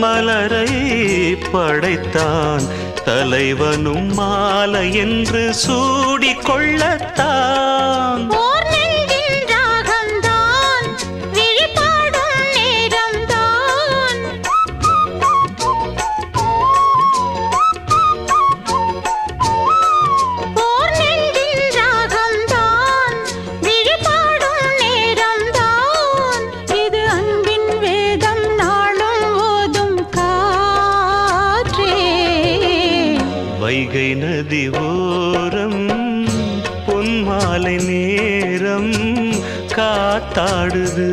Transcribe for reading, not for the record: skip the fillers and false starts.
மலரை படைத்தான் தலைவனும் மாலை என்று சூடிக்கொள்ளத்தான். வைகை நதி ஓரம் பொன்மாலை நேரம் காத்தாடுது.